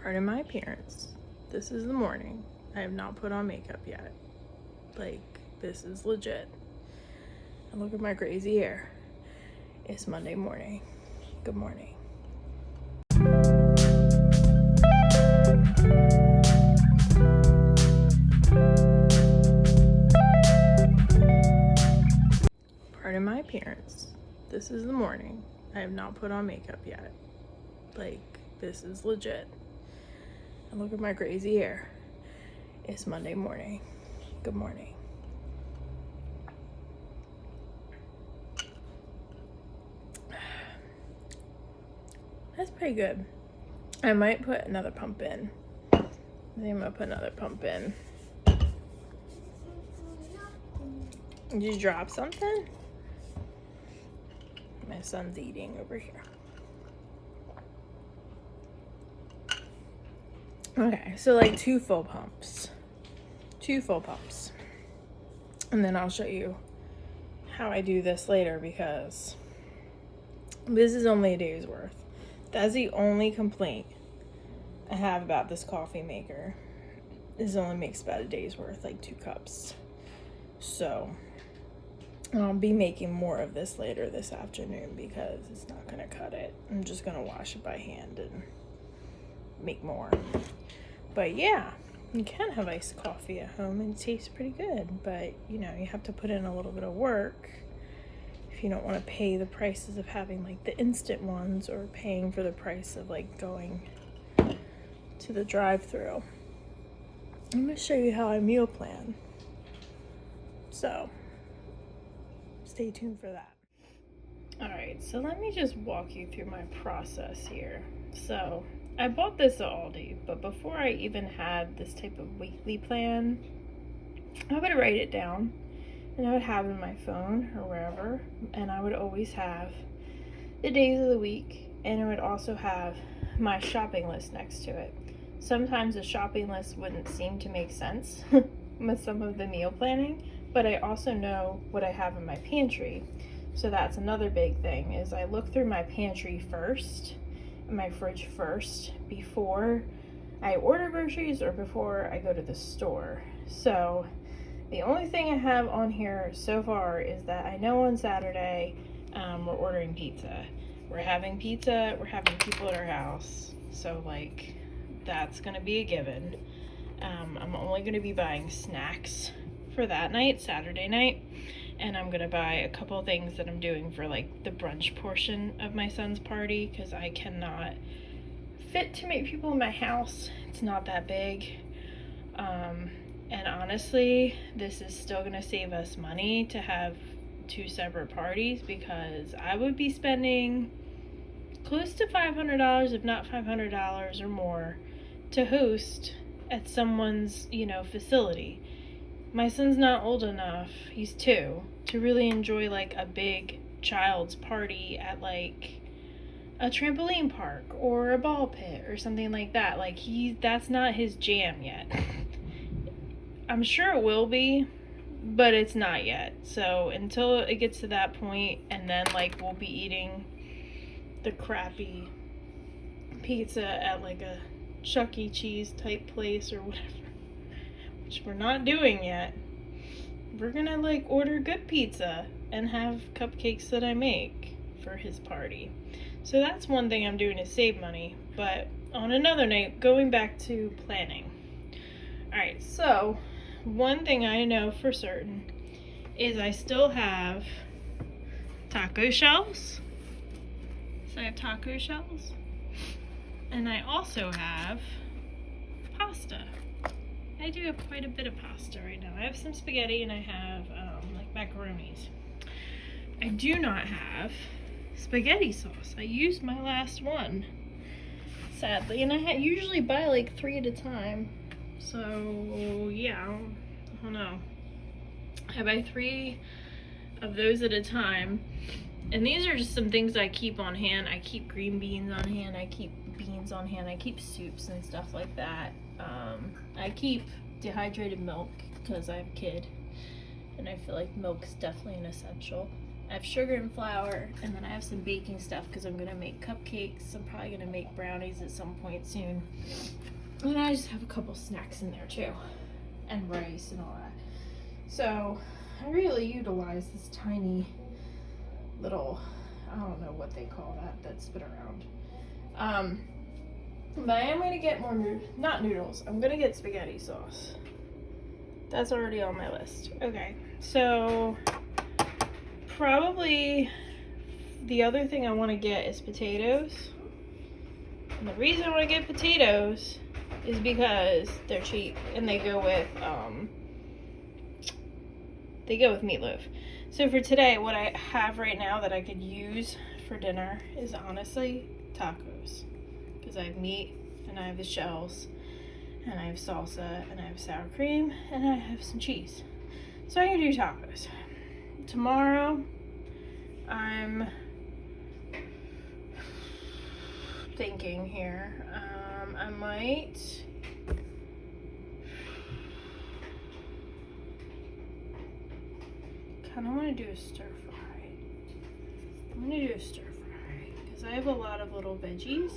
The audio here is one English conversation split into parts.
Pardon my appearance. This is the morning. I have not put on makeup yet. Like, this is legit. And look at my crazy hair. It's Monday morning. Good morning. Pardon my appearance. This is the morning. I have not put on makeup yet. Like, this is legit. And look at my crazy hair. It's Monday morning. Good morning. That's pretty good. I might put another pump in. I think I'm gonna put another pump in. Did you drop something? My son's eating over here. Okay, so like two full pumps. And then I'll show you how I do this later because this is only a day's worth. That's the only complaint I have about this coffee maker. This only makes about a day's worth, like 2 cups. So I'll be making more of this later this afternoon because it's not gonna cut it. I'm just gonna wash it by hand and make more. But yeah, you can have iced coffee at home and it tastes pretty good, but you know, you have to put in a little bit of work if you don't want to pay the prices of having like the instant ones or paying for the price of like going to the drive-through. I'm going to show you how I meal plan. So stay tuned for that. All right, so let me just walk you through my process here. So I bought this at Aldi, but before I even had this type of weekly plan, I would write it down and I would have it in my phone or wherever, and I would always have the days of the week, and I would also have my shopping list next to it. Sometimes the shopping list wouldn't seem to make sense with some of the meal planning, but I also know what I have in my pantry. So that's another big thing, is I look through my pantry first, my fridge first, before I order groceries or before I go to the store. So the only thing I have on here so far is that I know on Saturday we're ordering pizza. We're having pizza, we're having people at our house. So like, that's gonna be a given. I'm only gonna be buying snacks for that night, Saturday night. And I'm gonna buy a couple things that I'm doing for like the brunch portion of my son's party, because I cannot fit too many people in my house. It's not that big. And honestly, this is still gonna save us money to have 2 separate parties, because I would be spending close to $500, if not $500 or more, to host at someone's, facility. My son's not old enough, he's 2, to really enjoy like a big child's party at like a trampoline park or a ball pit or something like that. Like that's not his jam yet. I'm sure it will be, but it's not yet. So until it gets to that point, and then like we'll be eating the crappy pizza at like a Chuck E. Cheese type place or whatever, which we're not doing yet. We're gonna like order good pizza and have cupcakes that I make for his party. So that's one thing I'm doing to save money. But on another night, going back to planning. Alright, so one thing I know for certain is I still have taco shells. So I have taco shells. And I also have pasta. I do have quite a bit of pasta right now. I have some spaghetti and I have like macaronis. I do not have spaghetti sauce. I used my last one, sadly, and I usually buy like 3 at a time. So yeah, I don't know. I buy 3 of those at a time, and these are just some things I keep on hand. I keep green beans on hand. I keep beans on hand. I keep soups and stuff like that. I keep dehydrated milk because I have a kid and I feel like milk is definitely an essential. I have sugar and flour, and then I have some baking stuff because I'm gonna make cupcakes. I'm probably gonna make brownies at some point soon. And I just have a couple snacks in there too, and rice and all that. So I really utilize this tiny little, I don't know what they call that, that's been around. But I am gonna get more not noodles. I'm gonna get spaghetti sauce. That's already on my list. Okay, so probably the other thing I want to get is potatoes. And the reason I want to get potatoes is because they're cheap and they go with meatloaf. So for today, what I have right now that I could use for dinner is honestly tacos, because I have meat and I have the shells and I have salsa and I have sour cream and I have some cheese. So I'm gonna do tacos. Tomorrow, I'm thinking here, I might kind of want to do a stir fry. I'm gonna do a stir fry because I have a lot of little veggies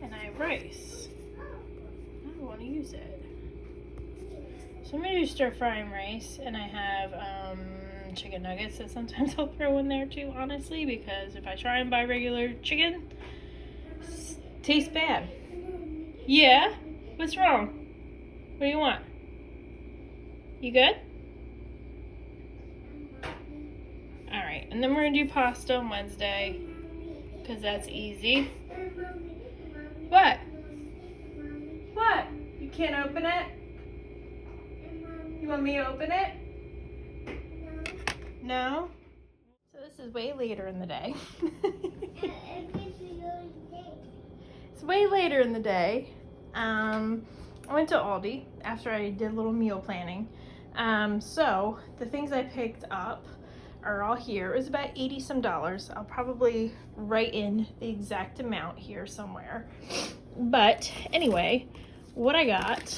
and I have rice. I don't want to use it. So I'm gonna do stir fry and rice, and I have chicken nuggets that sometimes I'll throw in there too, honestly, because if I try and buy regular chicken, it tastes bad. Yeah? What's wrong? What do you want? You good? Alright, and then we're gonna do pasta on Wednesday, because that's easy. What? What? You can't open it? You want me to open it? No? So this is way later in the day. It's way later in the day. I went to Aldi after I did a little meal planning. So the things I picked up are all here. It was about $80 some. I'll probably write in the exact amount here somewhere. But anyway, what I got,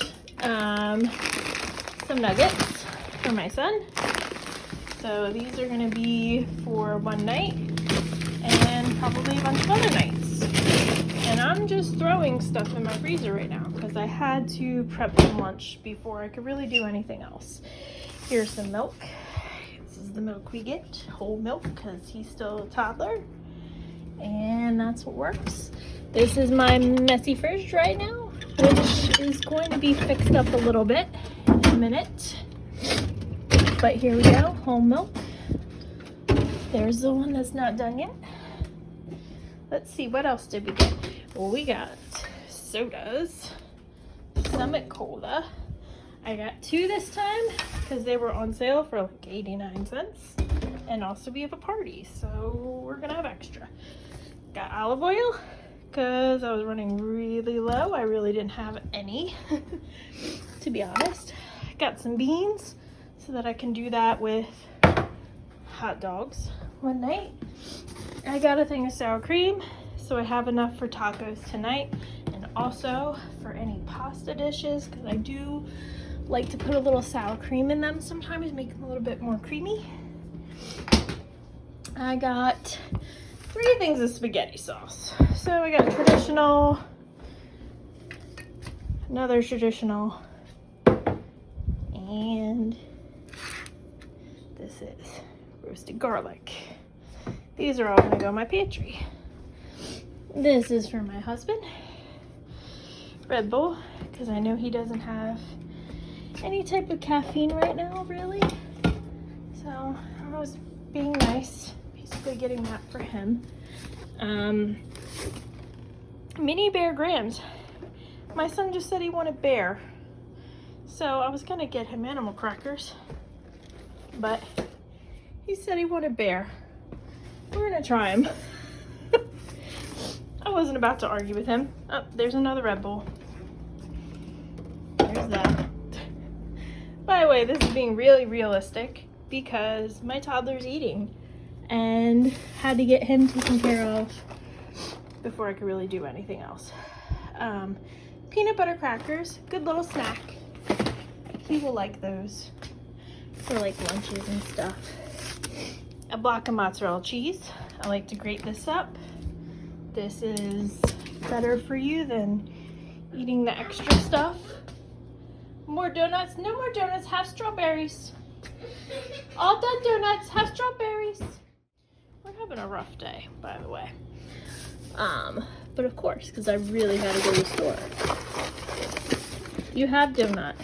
some nuggets for my son. So these are gonna be for one night and probably a bunch of other nights. And I'm just throwing stuff in my freezer right now because I had to prep some lunch before I could really do anything else. Here's some milk. This is the milk we get, whole milk, because he's still a toddler. And that's what works. This is my messy fridge right now, which is going to be fixed up a little bit in a minute. But here we go, whole milk. There's the one that's not done yet. Let's see, what else did we get? Well, we got sodas, Summit Cola. I got 2 this time because they were on sale for like 89 cents. And also we have a party, so we're gonna have extra. Got olive oil because I was running really low. I really didn't have any, to be honest. Got some beans so that I can do that with hot dogs one night. I got a thing of sour cream, so I have enough for tacos tonight, and also for any pasta dishes, because I do like to put a little sour cream in them sometimes, make them a little bit more creamy. I got 3 things of spaghetti sauce. So I got traditional, another traditional, and this is roasted garlic. These are all gonna go in my pantry. This is for my husband, Red Bull, because I know he doesn't have any type of caffeine right now, really. So I was being nice, basically getting that for him. Mini Bear Grams. My son just said he wanted bear, so I was gonna get him animal crackers, but he said he wanted bear. We're gonna try him. I wasn't about to argue with him. Oh, there's another Red Bull. There's that. By the way, this is being really realistic because my toddler's eating and had to get him taken care of before I could really do anything else. Peanut butter crackers, good little snack. He will like those for like lunches and stuff. a block of mozzarella cheese. I like to grate this up. This is better for you than eating the extra stuff. More donuts. No more donuts. Have strawberries. All done donuts. Have strawberries. We're having a rough day, by the way. But of course, because I really had to go to the store. You have donut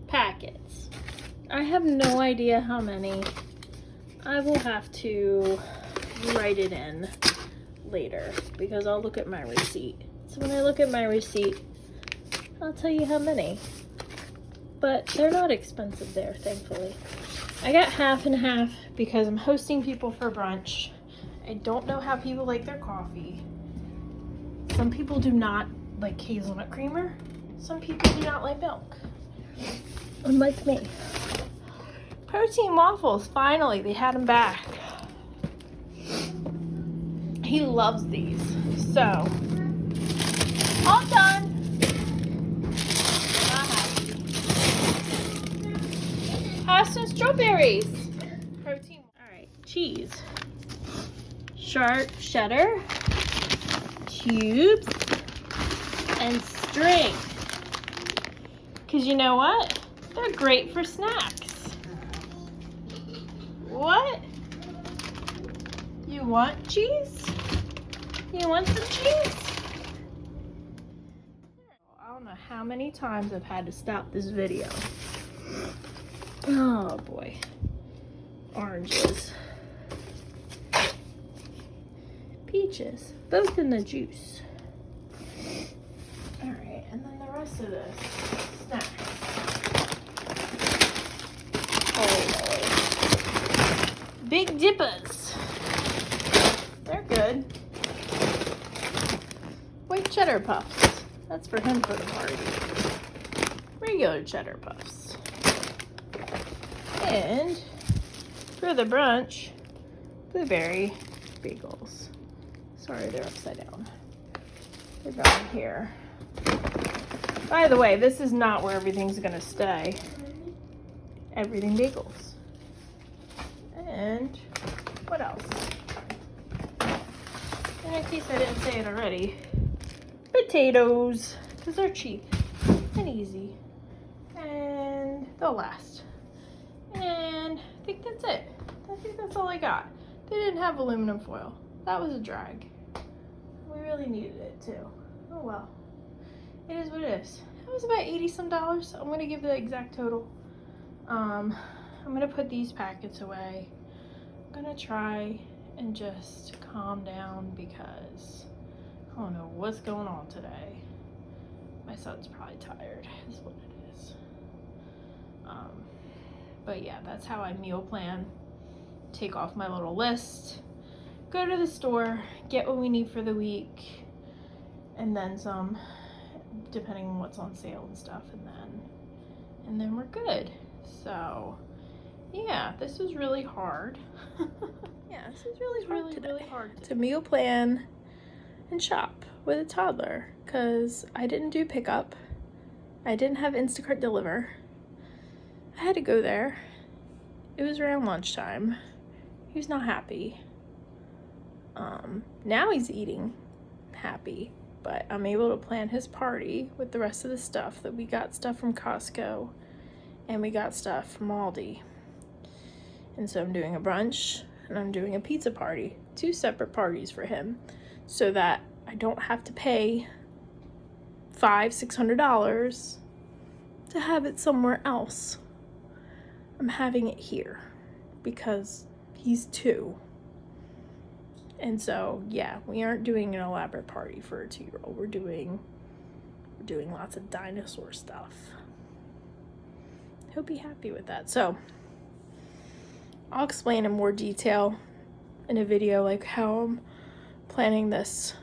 packets. I have no idea how many. I will have to write it in later because I'll look at my receipt. So when I look at my receipt, I'll tell you how many. But they're not expensive there, thankfully. I got half and half because I'm hosting people for brunch. I don't know how people like their coffee. Some people do not like hazelnut creamer. Some people do not like milk. Unlike me. Protein waffles, finally, they had them back. He loves these. So, all done. Not happy. Have some strawberries. Protein. All right, cheese. Sharp cheddar, cubes, and string. Because you know what? They're great for snacks. What? You want cheese? You want some cheese? I don't know how many times I've had to stop this video. Oh boy. Oranges. Peaches, both in the juice. All right, and then the rest of this snacks. Oh, Big Dippers. They're good. White cheddar puffs. That's for him for the party. Regular cheddar puffs. And for the brunch, blueberry bagels. Sorry, they're upside down. They're going here. By the way, this is not where everything's gonna stay. Everything bagels. And what else? And in case I didn't say it already, potatoes, because they're cheap and easy. And they'll last. And I think that's it. I think that's all I got. They didn't have aluminum foil. That was a drag. We really needed it too. Oh well. It is what it is. It was about 80 some dollars. I'm gonna give the exact total. I'm gonna put these packets away. I'm gonna try and just calm down because I don't know what's going on today. My son's probably tired, is what it is. But yeah, that's how I meal plan. Take off my little list, go to the store, get what we need for the week, and then some, depending on what's on sale and stuff, and then we're good. So yeah, this was really hard. Yeah, this is really hard to meal plan and shop with a toddler because I didn't do pickup. I didn't have Instacart deliver. I had to go there. It was around lunchtime. He was not happy. Now he's eating happy, but I'm able to plan his party with the rest of the stuff that we got stuff from Costco and we got stuff from Aldi. And so I'm doing a brunch and I'm doing a pizza party, 2 separate parties for him so that I don't have to pay $500-600 to have it somewhere else. I'm having it here because he's 2. And so, yeah, we aren't doing an elaborate party for a 2-year-old. We're doing lots of dinosaur stuff. He'll be happy with that. So, I'll explain in more detail in a video like how I'm planning this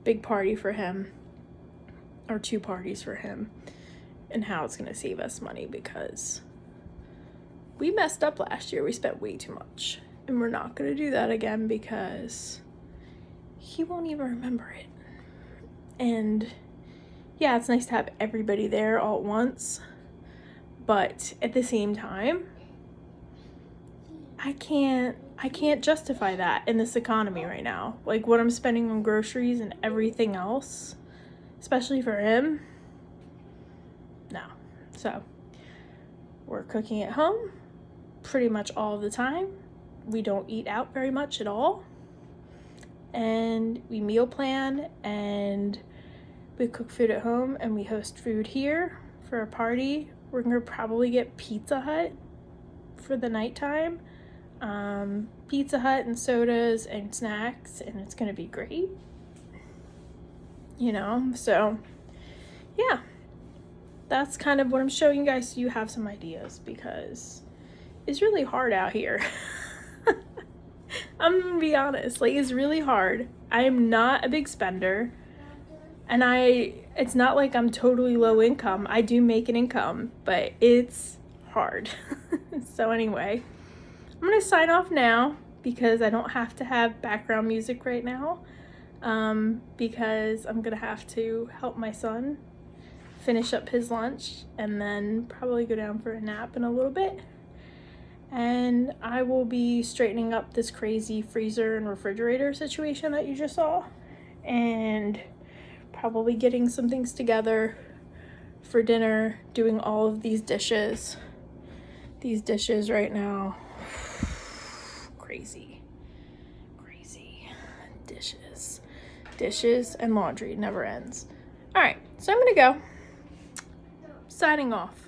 big party for him, or 2 parties for him, and how it's going to save us money because we messed up last year. We spent way too much, and we're not going to do that again because he won't even remember it. And yeah, it's nice to have everybody there all at once, but at the same time, I can't justify that in this economy right now. Like what I'm spending on groceries and everything else, especially for him. No. So we're cooking at home pretty much all the time. We don't eat out very much at all. And we meal plan and we cook food at home and we host food here for a party. We're gonna probably get Pizza Hut for the nighttime. Pizza Hut and sodas and snacks, and it's gonna be great. You know, so yeah, that's kind of what I'm showing you guys so you have some ideas, because it's really hard out here. I'm gonna be honest, like it's really hard. I am not a big spender, and it's not like I'm totally low income. I do make an income, but it's hard. So anyway, I'm gonna sign off now because I don't have to have background music right now, because I'm gonna have to help my son finish up his lunch and then probably go down for a nap in a little bit. And I will be straightening up this crazy freezer and refrigerator situation that you just saw, and probably getting some things together for dinner, doing all of these dishes right now. Crazy dishes and laundry never ends. All right, so I'm gonna go. Signing off.